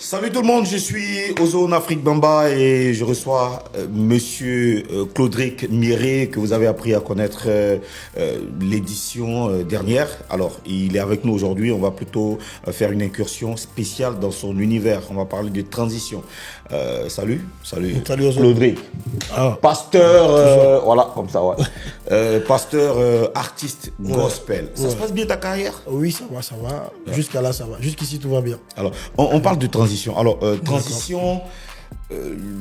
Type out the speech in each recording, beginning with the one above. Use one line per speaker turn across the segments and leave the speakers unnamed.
Salut tout le monde, je suis Ozone Afrique Bamba et je reçois Monsieur Claudric Miré que vous avez appris à connaître l'édition dernière. Alors, il est avec nous aujourd'hui, on va plutôt faire une incursion spéciale dans son univers. On va parler de transition. Salut
Salut Ozone.
Claudric. Pasteur, voilà, comme ça, ouais. Pasteur, artiste gospel. Ça se passe bien ta carrière?
Oui, ça va. Jusqu'à là, ça va. Jusqu'ici, tout va bien.
Alors, on parle de transition. Alors, transition,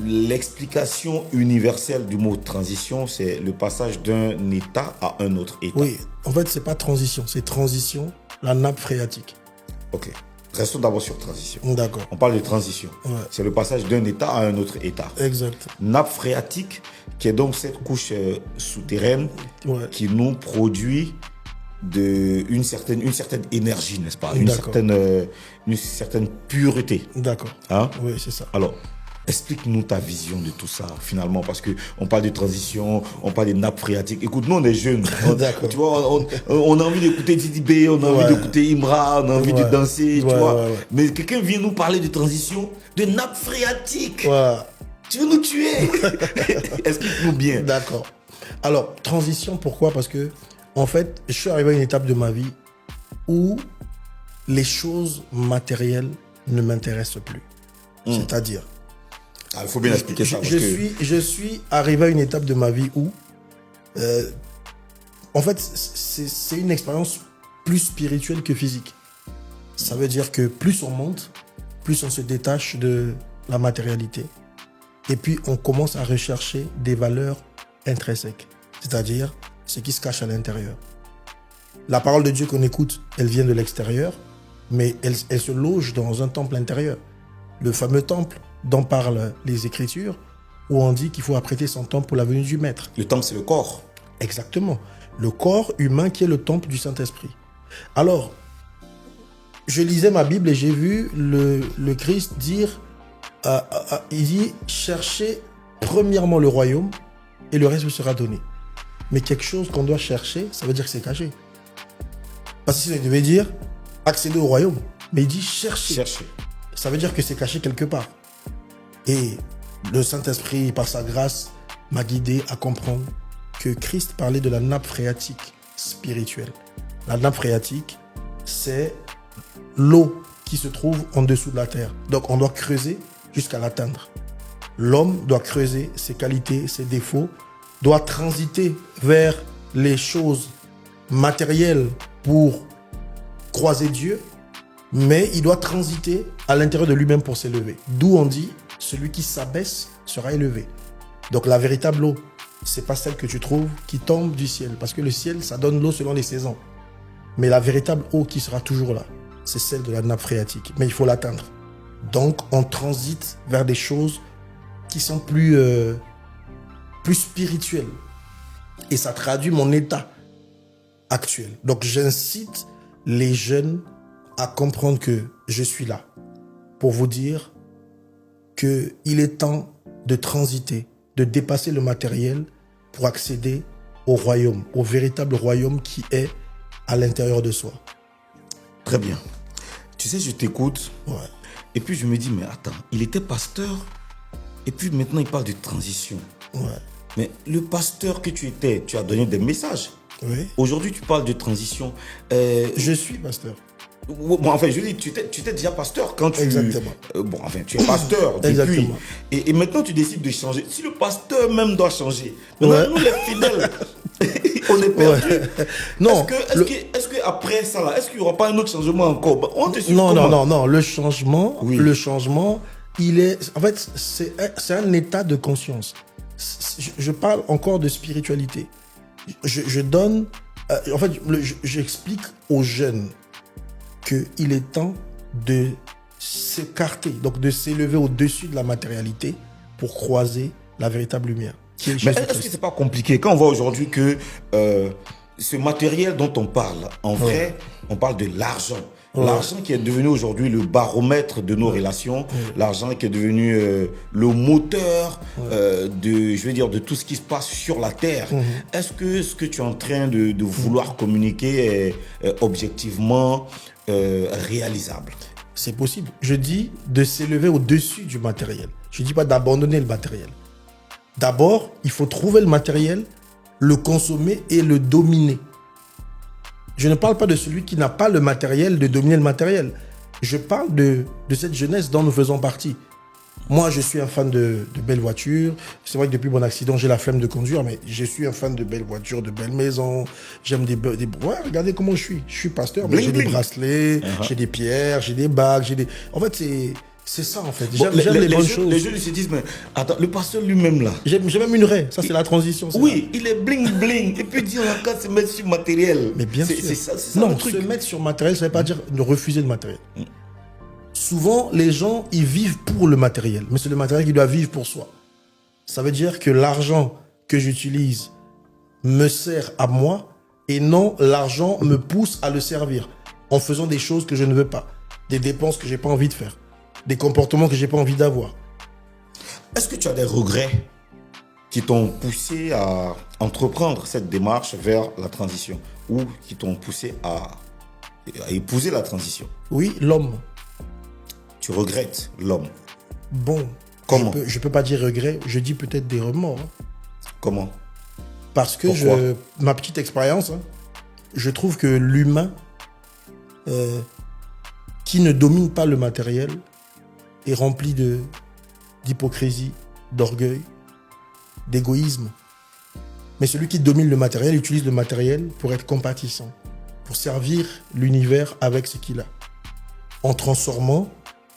l'explication universelle du mot transition, c'est le passage d'un état à un autre état.
Oui, en fait, c'est pas transition, c'est transition, la nappe phréatique.
Ok. Restons d'abord sur transition.
D'accord.
On parle de transition.
Ouais.
C'est le passage d'un état à un autre état.
Exact.
Nappe phréatique, qui est donc cette couche souterraine qui nous produit une certaine énergie, n'est-ce pas? Une certaine pureté.
D'accord.
Hein?
Oui, c'est ça.
Alors, explique-nous ta vision de tout ça, finalement, parce qu'on parle de transition, on parle de nappe phréatique. Écoute, nous, on est jeunes.
D'accord.
Tu vois, on a envie d'écouter Didi B, on a envie d'écouter Imra, on a envie de danser, tu vois. Mais quelqu'un vient nous parler de transition, de nappe phréatique. Tu veux nous tuer? Explique-nous bien.
D'accord. Alors, transition, pourquoi? Parce que, en fait, je suis arrivé à une étape de ma vie où les choses matérielles ne m'intéressent plus. C'est-à-dire,
il faut bien expliquer ça.
Je suis arrivé à une étape de ma vie où, en fait, c'est une expérience plus spirituelle que physique. Ça veut dire que plus on monte, plus on se détache de la matérialité. Et puis, on commence à rechercher des valeurs intrinsèques, c'est-à-dire ce qui se cache à l'intérieur. La parole de Dieu qu'on écoute, elle vient de l'extérieur, mais elle se loge dans un temple intérieur. Le fameux temple dont parlent les Écritures, où on dit qu'il faut apprêter son temple pour la venue du Maître.
Le temple, c'est le corps.
Exactement. Le corps humain qui est le temple du Saint-Esprit. Alors, je lisais ma Bible et j'ai vu le Christ dire, il dit, cherchez premièrement le royaume et le reste vous sera donné. Mais quelque chose qu'on doit chercher, ça veut dire que c'est caché. Parce que sinon, il devait dire accéder au royaume. Mais il dit chercher. Ça veut dire que c'est caché quelque part. Et le Saint-Esprit, par sa grâce, m'a guidé à comprendre que Christ parlait de la nappe phréatique spirituelle. La nappe phréatique, c'est l'eau qui se trouve en dessous de la terre. Donc, on doit creuser jusqu'à l'atteindre. L'homme doit creuser ses qualités, ses défauts, doit transiter vers les choses matérielles pour croiser Dieu, mais il doit transiter à l'intérieur de lui-même pour s'élever. D'où on dit, celui qui s'abaisse sera élevé. Donc la véritable eau, c'est pas celle que tu trouves qui tombe du ciel, parce que le ciel, ça donne l'eau selon les saisons. Mais la véritable eau qui sera toujours là, c'est celle de la nappe phréatique. Mais il faut l'atteindre. Donc on transite vers des choses qui sont plus spirituelles. Et ça traduit mon état actuel. Donc j'incite les jeunes à comprendre que je suis là pour vous dire qu'il est temps de transiter, de dépasser le matériel pour accéder au royaume, au véritable royaume qui est à l'intérieur de soi.
Très bien. Tu sais, je t'écoute et puis je me dis, mais attends, il était pasteur et puis maintenant il parle de transition. Mais le pasteur que tu étais, tu as donné des messages. Aujourd'hui, tu parles de transition.
Je suis pasteur.
Bon, enfin, je dis, tu étais déjà pasteur quand tu...
Exactement.
Tu es pasteur depuis. Et maintenant, tu décides de changer. Si le pasteur même doit changer, maintenant, nous les fidèles, on est perdus.
Non.
Est-ce que après ça, là, est-ce qu'il n'y aura pas un autre changement encore?
Non. Le changement, il est... En fait, c'est un état de conscience. Je parle encore de spiritualité. Je donne... en fait, j'explique aux jeunes qu'il est temps de s'écarter, donc de s'élever au-dessus de la matérialité pour croiser la véritable lumière.
Mais est-ce que c'est pas compliqué quand on voit aujourd'hui que ce matériel dont on parle, en vrai, on parle de l'argent. L'argent qui est devenu aujourd'hui le baromètre de nos relations, l'argent qui est devenu le moteur de tout ce qui se passe sur la terre. Est-ce que ce que tu es en train de vouloir communiquer est objectivement réalisable?
C'est possible. Je dis de s'élever au-dessus du matériel. Je ne dis pas d'abandonner le matériel. D'abord, il faut trouver le matériel, le consommer et le dominer. Je ne parle pas de celui qui n'a pas le matériel, de dominer le matériel. Je parle de cette jeunesse dont nous faisons partie. Moi, je suis un fan de belles voitures. C'est vrai que depuis mon accident, j'ai la flemme de conduire, mais je suis un fan de belles voitures, de belles maisons. J'aime des... Ouais, regardez comment je suis. Je suis pasteur, mais j'ai des bracelets, j'ai des pierres, j'ai des bagues, j'ai des... En fait, c'est ça, en fait. J'aime les bonnes choses.
Les jeunes, ils se disent, mais attends, le pasteur lui-même, là...
J'ai même une raie. Ça, c'est la transition.
Oui, il est bling-bling. Et puis, il a qu'à se mettre sur matériel.
Mais bien sûr.
C'est ça
non,
le truc.
Se mettre sur matériel, ça ne veut pas dire de refuser le matériel. Souvent, les gens, ils vivent pour le matériel. Mais c'est le matériel qui doit vivre pour soi. Ça veut dire que l'argent que j'utilise me sert à moi et non l'argent me pousse à le servir en faisant des choses que je ne veux pas, des dépenses que je n'ai pas envie de faire, des comportements que je n'ai pas envie d'avoir.
Est-ce que tu as des regrets qui t'ont poussé à entreprendre cette démarche vers la transition ou qui t'ont poussé à épouser la transition?
Oui, l'homme.
Tu regrettes l'homme.
Bon,
comment?
Je peux pas dire regret, je dis peut-être des remords. Hein.
Comment?
Parce que ma petite expérience, hein, je trouve que l'humain qui ne domine pas le matériel est rempli d'hypocrisie, d'orgueil, d'égoïsme. Mais celui qui domine le matériel utilise le matériel pour être compatissant, pour servir l'univers avec ce qu'il a, en transformant,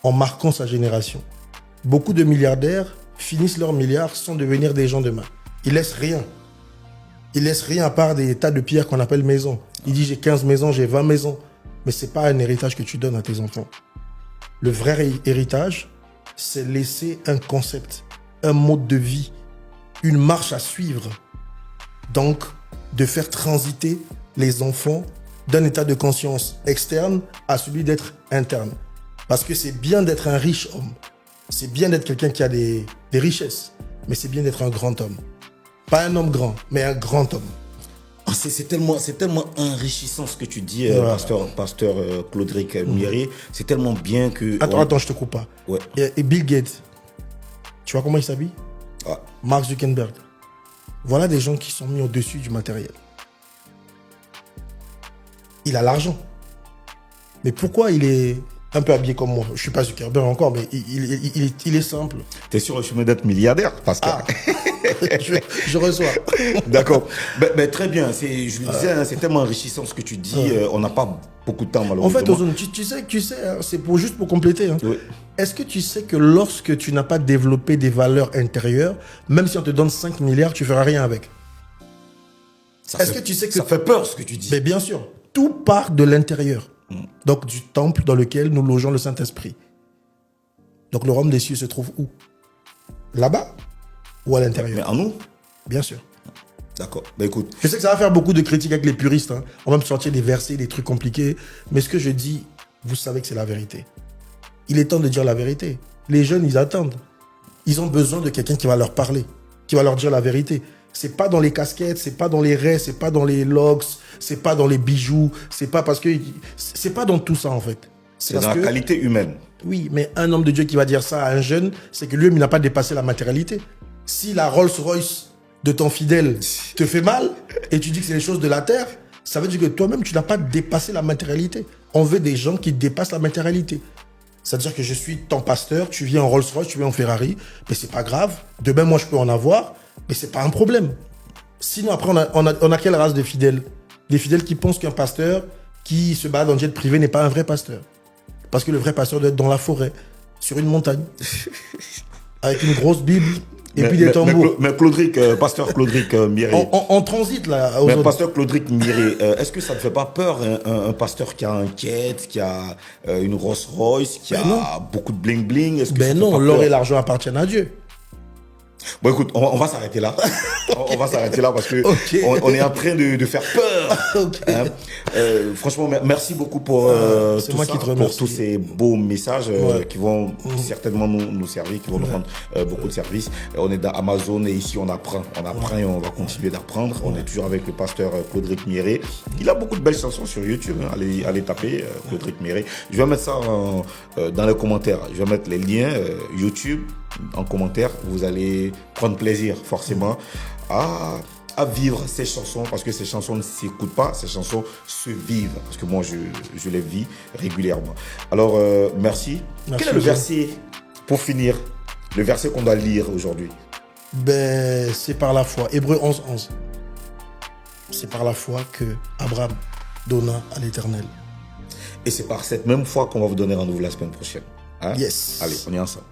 en marquant sa génération. Beaucoup de milliardaires finissent leurs milliards sans devenir des gens de main. Ils laissent rien. Ils laissent rien à part des tas de pierres qu'on appelle maisons. Ils disent j'ai 15 maisons, j'ai 20 maisons. Mais c'est pas un héritage que tu donnes à tes enfants. Le vrai héritage, c'est laisser un concept, un mode de vie, une marche à suivre. Donc, de faire transiter les enfants d'un état de conscience externe à celui d'être interne. Parce que c'est bien d'être un riche homme. C'est bien d'être quelqu'un qui a des richesses. Mais c'est bien d'être un grand homme. Pas un homme grand, mais un grand homme.
C'est tellement enrichissant ce que tu dis, pasteur Claudric Mieré. C'est tellement bien que...
Attends, je te coupe pas.
Ouais.
Et Bill Gates, tu vois comment il s'habille? Mark Zuckerberg. Voilà des gens qui sont mis au-dessus du matériel. Il a l'argent. Mais pourquoi il est un peu habillé comme moi? Je ne suis pas Zuckerberg encore, mais il est simple.
Tu es sur le chemin d'être milliardaire, Pascal.
Je reçois.
D'accord. Mais très bien. Je le disais, hein, c'est tellement enrichissant ce que tu dis. On n'a pas beaucoup de temps, malheureusement.
En fait, Ozone, tu sais, hein, c'est juste pour compléter. Hein.
Oui.
Est-ce que tu sais que lorsque tu n'as pas développé des valeurs intérieures, même si on te donne 5 milliards, tu ne feras rien avec?
Ça fait peur ce que tu dis.
Mais bien sûr. Tout part de l'intérieur. Donc du temple dans lequel nous logeons le Saint-Esprit. Donc le royaume des cieux se trouve où? Là-bas ou à l'intérieur?
Mais en nous?
Bien sûr.
D'accord. Ben écoute.
Je sais que ça va faire beaucoup de critiques avec les puristes. Hein. On va me sortir des versets, des trucs compliqués. Mais ce que je dis, vous savez que c'est la vérité. Il est temps de dire la vérité. Les jeunes, ils attendent. Ils ont besoin de quelqu'un qui va leur parler, qui va leur dire la vérité. C'est pas dans les casquettes, c'est pas dans les raies, c'est pas dans les locks, c'est pas dans les bijoux, c'est pas parce que... C'est pas dans tout ça, en fait.
C'est dans la qualité humaine.
Oui, mais un homme de Dieu qui va dire ça à un jeune, c'est que lui-même, il n'a pas dépassé la matérialité. Si la Rolls-Royce de ton fidèle te fait mal, et tu dis que c'est les choses de la terre, ça veut dire que toi-même, tu n'as pas dépassé la matérialité. On veut des gens qui dépassent la matérialité. C'est-à-dire que je suis ton pasteur, tu viens en Rolls-Royce, tu viens en Ferrari, mais c'est pas grave. Demain, moi, je peux en avoir, mais c'est pas un problème. Sinon, après, on a quelle race de fidèles? Des fidèles qui pensent qu'un pasteur qui se bat dans le jet privé n'est pas un vrai pasteur. Parce que le vrai pasteur doit être dans la forêt, sur une montagne, avec une grosse Bible et puis des tambours.
Mais pasteur Claudric Mieré.
On transite là.
Mais pasteur Claudric Mieré, est-ce que ça ne fait pas peur un pasteur qui a un quête, qui a une Rolls Royce, qui a beaucoup de bling bling?
Ben non, l'or et l'argent appartiennent à Dieu.
Bon, écoute, on va s'arrêter là. On va s'arrêter là parce que on est en train de faire peur. Hein. Franchement, merci beaucoup pour
c'est moi qui te remercie.
pour tous ces beaux messages qui vont certainement nous servir, qui vont nous rendre beaucoup de services. On est dans Amazon et ici on apprend et on va continuer d'apprendre. On est toujours avec le pasteur Claudric Mieré. Il a beaucoup de belles chansons sur YouTube. Hein. Allez taper Claudric Mieré. Je vais mettre ça dans les commentaires. Je vais mettre les liens YouTube en commentaire. Vous allez prendre plaisir forcément à vivre ces chansons, parce que ces chansons ne s'écoutent pas, ces chansons se vivent, parce que moi je les vis régulièrement. Alors merci. Quel est le verset, pour finir, le verset qu'on doit lire aujourd'hui?
Ben, c'est par la foi. Hébreux 11:11. C'est par la foi que Abraham donna à l'Éternel.
Et c'est par cette même foi qu'on va vous donner rendez-vous la semaine prochaine. Hein?
Yes.
Allez, on est ensemble.